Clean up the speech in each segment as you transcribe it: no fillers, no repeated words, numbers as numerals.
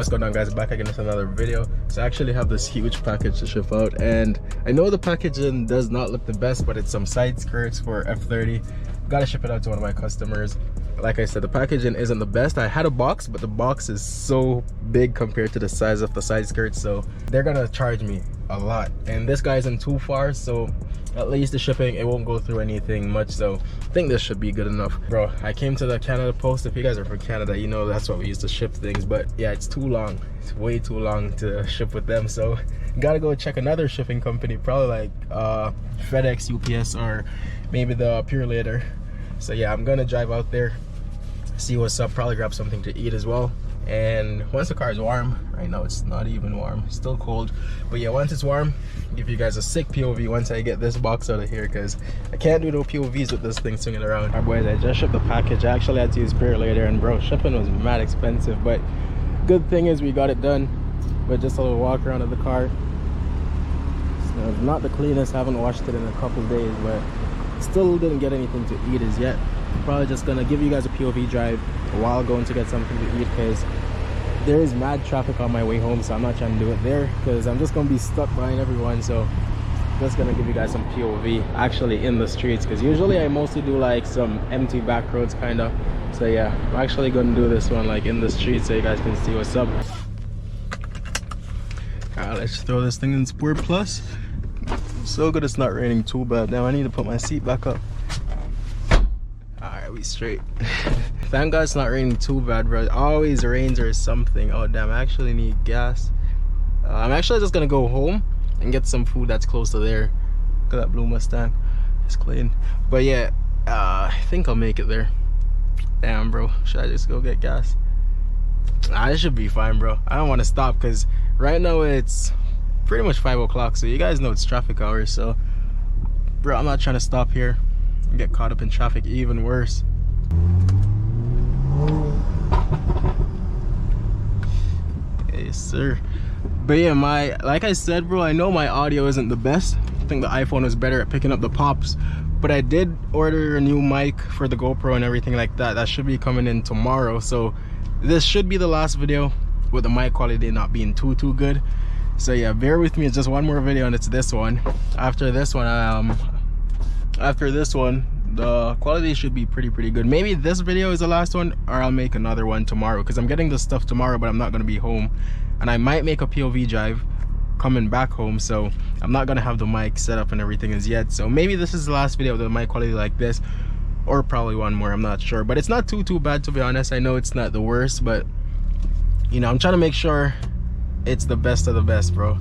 What's going on, guys? Back again with another video. So I actually have this huge package to ship out, and I know the packaging does not look the best, but it's some side skirts for F30. Gotta ship it out to one of my customers. Like I said, the packaging isn't the best. I had a box, but the box is so big compared to the size of the side skirts, so they're gonna charge me a lot. And this guy isn't too far, so at least the shipping, it won't go through anything much, so I think this should be good enough. Bro, I came to the Canada Post. If you guys are from Canada, you know that's what we used to ship things, but yeah, it's too long. It's way too long to ship with them, so gotta go check another shipping company, probably like FedEx, UPS, or maybe the Pure Later. So yeah, I'm gonna drive out there, see what's up, probably grab something to eat as well. And once the car is warm, right now it's not even warm, it's still cold, but yeah, once it's warm, give you guys a sick POV once I get this box out of here, because I can't do no POVs with this thing swinging around. Alright boys, I just shipped the package. I actually had to use Spirit later, and bro, shipping was mad expensive, but good thing is we got it done. But just a little walk around of the car. It's not the cleanest, haven't washed it in a couple days, but still didn't get anything to eat as yet. Probably just gonna give you guys a POV drive while going to get something to eat, because there is mad traffic on my way home, so I'm not trying to do it there because I'm just gonna be stuck behind everyone. So just gonna give you guys some POV actually in the streets, because usually I mostly do like some empty back roads kind of. So yeah, I'm actually gonna do this one like in the street so you guys can see what's up. Alright, let's throw this thing in Sport Plus. So good it's not raining too bad. Now I need to put my seat back up. Alright, we straight. Thank God it's not raining too bad, bro. It always rains or something. Oh damn, I actually need gas. I'm actually just gonna go home and get some food that's close to there. Look at that blue Mustang, it's clean. But yeah, I think I'll make it there. Damn bro, should I just go get gas? I should be fine, bro. I don't want to stop because right now it's pretty much 5 o'clock, so you guys know it's traffic hours. So bro, I'm not trying to stop here and get caught up in traffic, even worse. Yes sir. But yeah, like I said, bro, I know my audio isn't the best. I think the iPhone is better at picking up the pops, but I did order a new mic for the GoPro and everything like that. That should be coming in tomorrow, so this should be the last video with the mic quality not being too good. So yeah, bear with me. It's just one more video and it's this one. After this one, the quality should be pretty good. Maybe this video is the last one, or I'll make another one tomorrow, because I'm getting this stuff tomorrow, but I'm not going to be home. And I might make a POV drive coming back home, so I'm not going to have the mic set up and everything as yet. So maybe this is the last video with the mic quality like this, or probably one more, I'm not sure. But it's not too bad, to be honest. I know it's not the worst, but you know, I'm trying to make sure it's the best of the best, bro.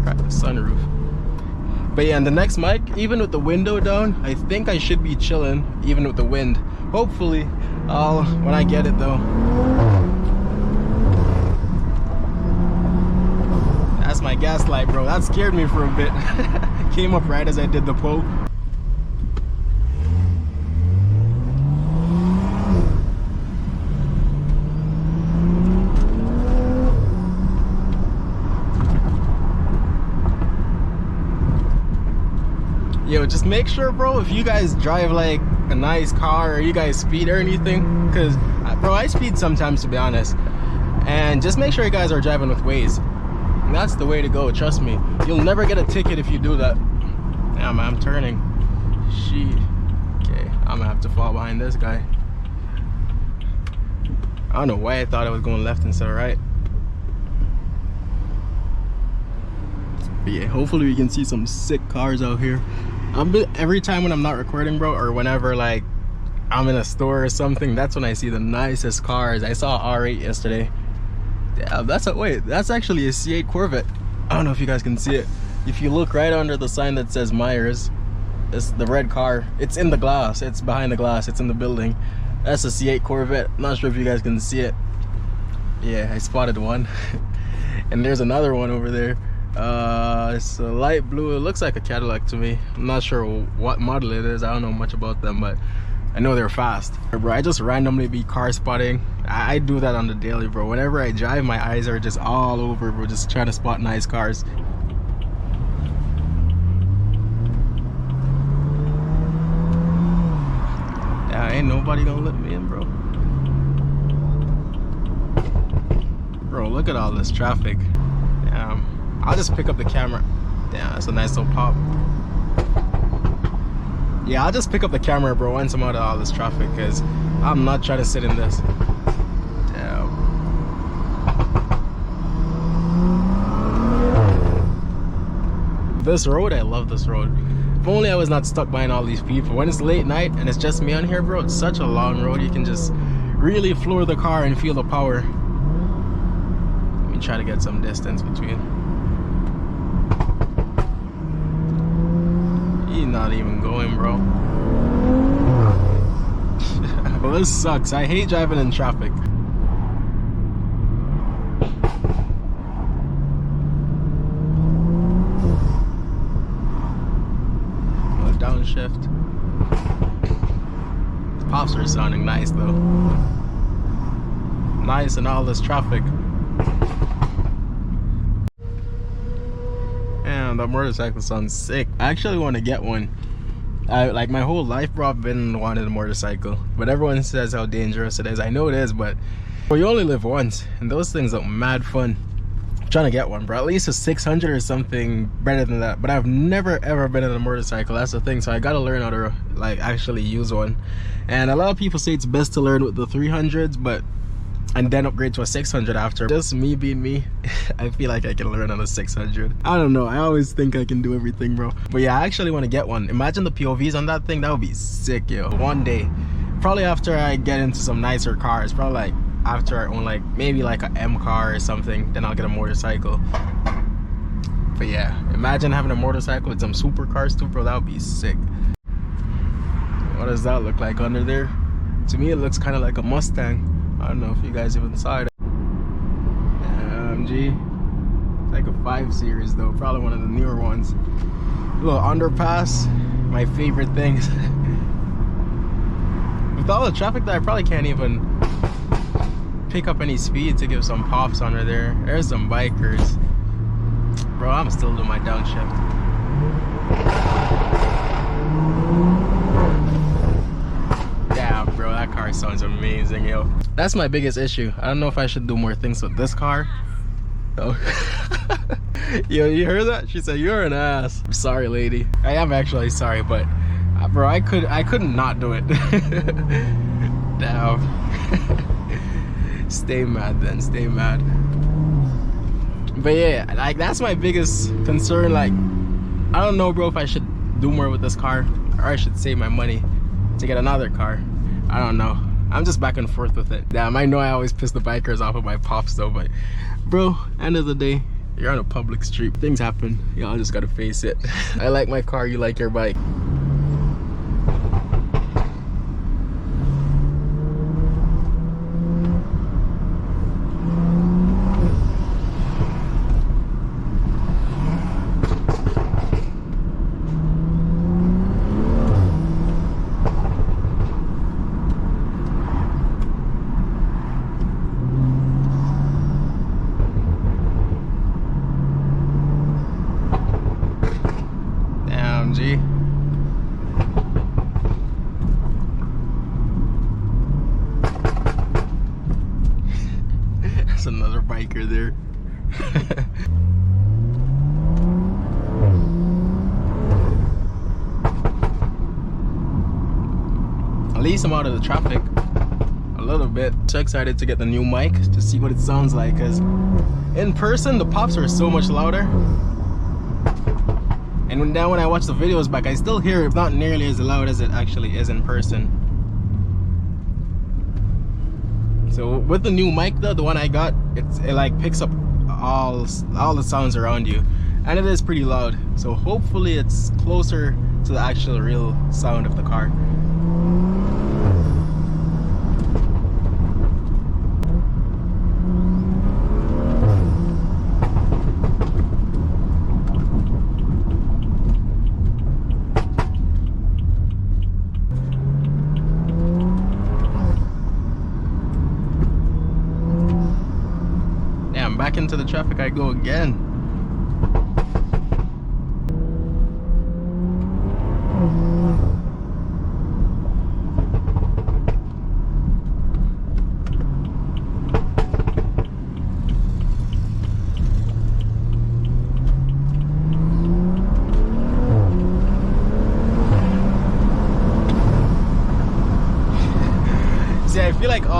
Crack the sunroof. But yeah, and the next mic, even with the window down, I think I should be chilling even with the wind. Hopefully, when I get it though. That's my gas light, bro. That scared me for a bit. Came up right as I did the pull. Yo, just make sure, bro, if you guys drive like a nice car or you guys speed or anything, because bro, I speed sometimes, to be honest, and just make sure you guys are driving with Waze. And that's the way to go, trust me. You'll never get a ticket if you do that. Damn, I'm turning. Shit. Okay, I'm gonna have to fall behind this guy. I don't know why I thought I was going left instead of right. But yeah, hopefully we can see some sick cars out here. Every time when I'm not recording, bro, or whenever like I'm in a store or something, that's when I see the nicest cars. I saw R8 yesterday. Yeah, that's actually a C8 Corvette. I don't know if you guys can see it. If you look right under the sign that says Myers, it's the red car. It's in the glass. It's behind the glass. It's in the building. That's a C8 Corvette. I'm not sure if you guys can see it. Yeah, I spotted one. And there's another one over there. It's a light blue. It looks like a Cadillac to me. I'm not sure what model it is. I don't know much about them, but I know they're fast. Bro, I just randomly be car spotting. I do that on the daily, bro. Whenever I drive, my eyes are just all over, bro, just trying to spot nice cars. Ain't nobody gonna let me in, bro. Bro, look at all this traffic. I'll just pick up the camera. Damn, that's a nice little pop. Yeah, I'll just pick up the camera, bro, once I'm out of all this traffic, because I'm not trying to sit in this. Damn. This road, I love this road. If only I was not stuck behind all these people. When it's late night and it's just me on here, bro, it's such a long road. You can just really floor the car and feel the power. Let me try to get some distance between. He's not even going, bro. Well, this sucks. I hate driving in traffic. Downshift. The pops are sounding nice though. Nice in all this traffic. And that motorcycle sounds sick. I actually want to get one. Like my whole life, bro, I've been wanting a motorcycle, but everyone says how dangerous it is. I know it is, but well, you only live once, and those things look mad fun. I'm trying to get one, bro. At least a 600 or something better than that. But I've never ever been on a motorcycle. That's the thing. So I gotta learn how to like actually use one. And a lot of people say it's best to learn with the 300s, but and then upgrade to a 600 after. Just me being me, I feel like I can learn on a 600. I don't know, I always think I can do everything, bro. But yeah, I actually want to get one. Imagine the POVs on that thing. That would be sick, yo. One day, probably after I get into some nicer cars, probably like after I own like maybe like a M car or something, then I'll get a motorcycle. But yeah, imagine having a motorcycle with some supercars too, bro. That would be sick. What does that look like under there? To me, it looks kind of like a Mustang. I don't know if you guys even saw it. AMG. It's like a 5 Series though, probably one of the newer ones. A little underpass, my favorite things. With all the traffic there, I probably can't even pick up any speed to give some pops under there. There's some bikers. Bro, I'm still doing my downshift. Bro, that car sounds amazing, yo. That's my biggest issue. I don't know if I should do more things with this car. Oh. Yo, you heard that? She said, you're an ass. I'm sorry, lady. I am actually sorry, but bro, I couldn't not do it. Damn. Stay mad then, stay mad. But yeah, like that's my biggest concern. Like, I don't know, bro, if I should do more with this car or I should save my money to get another car. I don't know. I'm just back and forth with it. Damn, I know I always piss the bikers off of my pops though, but bro, end of the day, you're on a public street. Things happen. Y'all just gotta face it. I like my car, you like your bike. That's another biker there. At least I'm out of the traffic a little bit. So excited to get the new mic to see what it sounds like, because in person the pops are so much louder. And when I watch the videos back, I still hear it not nearly as loud as it actually is in person. So with the new mic though, the one I got, it like picks up all the sounds around you, and it is pretty loud. So hopefully it's closer to the actual real sound of the car. Back into the traffic I go again.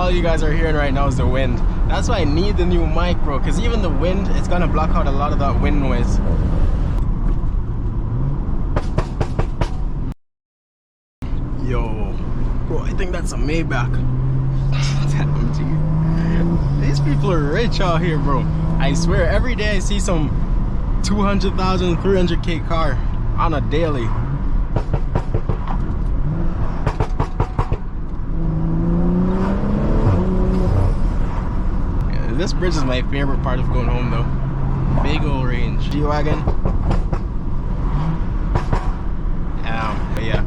all you guys are hearing right now is the wind. That's why I need the new mic, bro, because even the wind, it's gonna block out a lot of that wind noise. Yo, bro, I think that's a Maybach. Damn, dude. These people are rich out here, bro. I swear, every day I see some 200,000, 300K car on a daily. Yeah, this bridge is my favorite part of going home, though. Big old range. G-Wagon. But yeah,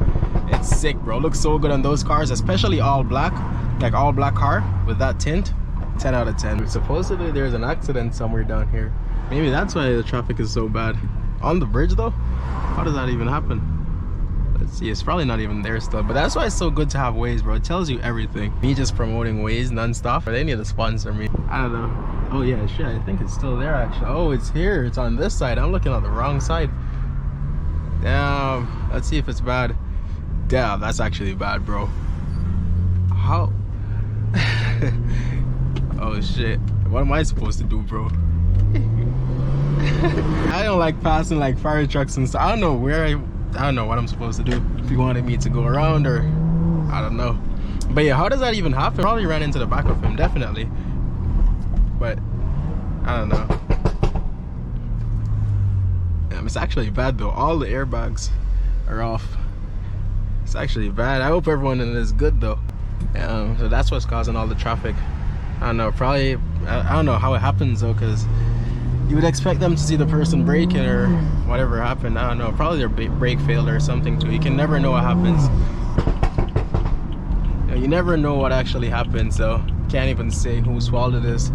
it's sick, bro. Looks so good on those cars, especially all black. Like all black car with that tint. 10 out of 10. Supposedly there's an accident somewhere down here. Maybe that's why the traffic is so bad. On the bridge though? How does that even happen? Let's see, it's probably not even there still. But that's why it's so good to have Waze, bro. It tells you everything. Me just promoting Waze non-stop. They need to sponsor me. I don't know. Oh yeah, shit, I think it's still there actually. Oh, it's here. It's on this side. I'm looking on the wrong side. Damn. Let's see if it's bad. Damn, that's actually bad, bro. How? Oh shit, what am I supposed to do, bro? I don't like passing like fire trucks and stuff. I don't know where I don't know what I'm supposed to do. If you wanted me to go around or I don't know. But yeah, how does that even happen? Probably ran into the back of him, definitely. But I don't know. Damn, it's actually bad though. All the airbags are off. It's actually bad. I hope everyone in it is good though. So that's what's causing all the traffic. I don't know, probably, I don't know how it happens though, because you would expect them to see the person braking or whatever happened. I don't know, probably their brake failed or something too. You can never know what happens. You never know what actually happens, so can't even say whose fault it is.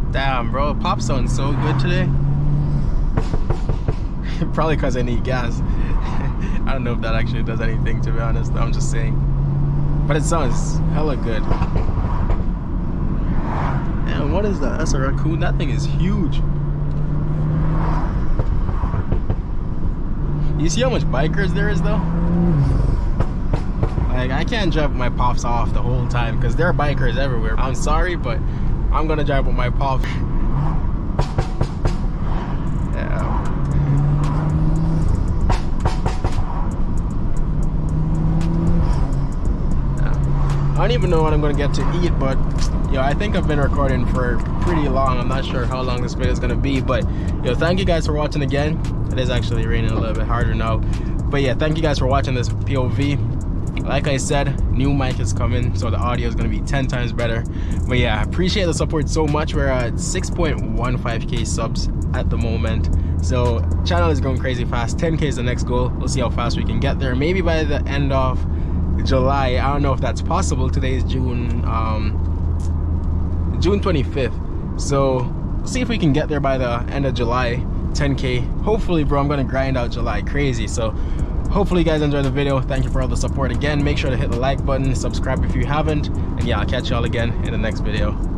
Damn, bro, Pop sounds so good today. Probably because I need gas. I don't know if that actually does anything, to be honest. I'm just saying. But it sounds hella good. Man, what is that? That's a raccoon. That thing is huge. You see how much bikers there is, though? Like, I can't drive my Pops off the whole time because there are bikers everywhere. I'm sorry, but I'm gonna drive with my Pops. Yeah. I don't even know what I'm gonna get to eat, but yo, I think I've been recording for pretty long. I'm not sure how long this video is gonna be, but yo, thank you guys for watching again. It is actually raining a little bit harder now, but yeah, thank you guys for watching this POV. Like I said, new mic is coming, so the audio is going to be 10 times better. But yeah, I appreciate the support so much. We're at 6.15k subs at the moment, so channel is going crazy fast. 10k is the next goal. We'll see how fast we can get there. Maybe by the end of July. I don't know if that's possible. Today is June 25th, so we'll see if we can get there by the end of July. 10k hopefully, bro. I'm going to grind out July crazy, so hopefully you guys enjoyed the video. Thank you for all the support again. Make sure to hit the like button, subscribe if you haven't, and yeah, I'll catch y'all again in the next video.